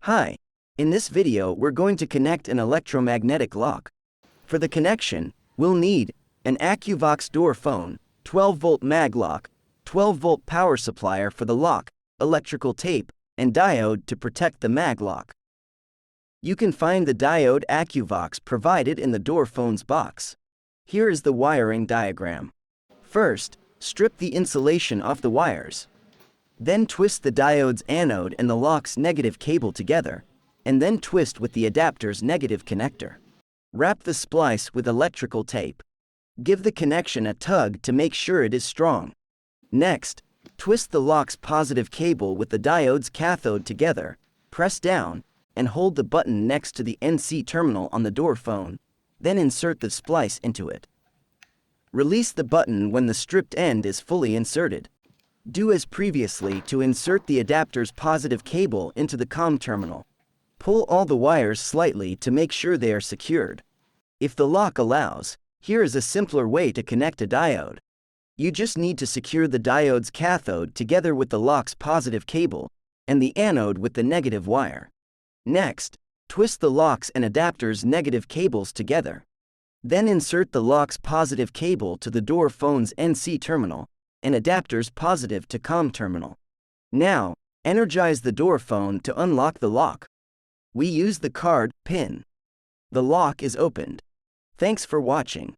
Hi, in this video we're going to connect an electromagnetic lock. For the connection, we'll need an AccuVox door phone, 12-volt mag lock, 12-volt power supplier for the lock, electrical tape, and diode to protect the mag lock. You can find the diode AccuVox provided in the door phone's box. Here is the wiring diagram. First, strip the insulation off the wires. Then twist the diode's anode and the lock's negative cable together, and then twist with the adapter's negative connector. Wrap the splice with electrical tape. Give the connection a tug to make sure it is strong. Next, twist the lock's positive cable with the diode's cathode together, press down, and hold the button next to the NC terminal on the door phone, then insert the splice into it. Release the button when the stripped end is fully inserted. Do as previously to insert the adapter's positive cable into the COM terminal. Pull all the wires slightly to make sure they are secured. If the lock allows, here is a simpler way to connect a diode. You just need to secure the diode's cathode together with the lock's positive cable, and the anode with the negative wire. Next, twist the lock's and adapter's negative cables together. Then insert the lock's positive cable to the door phone's NC terminal, and adapter's positive to COM terminal. Now, energize the door phone to unlock the lock. We use the card pin. The lock is opened. Thanks for watching.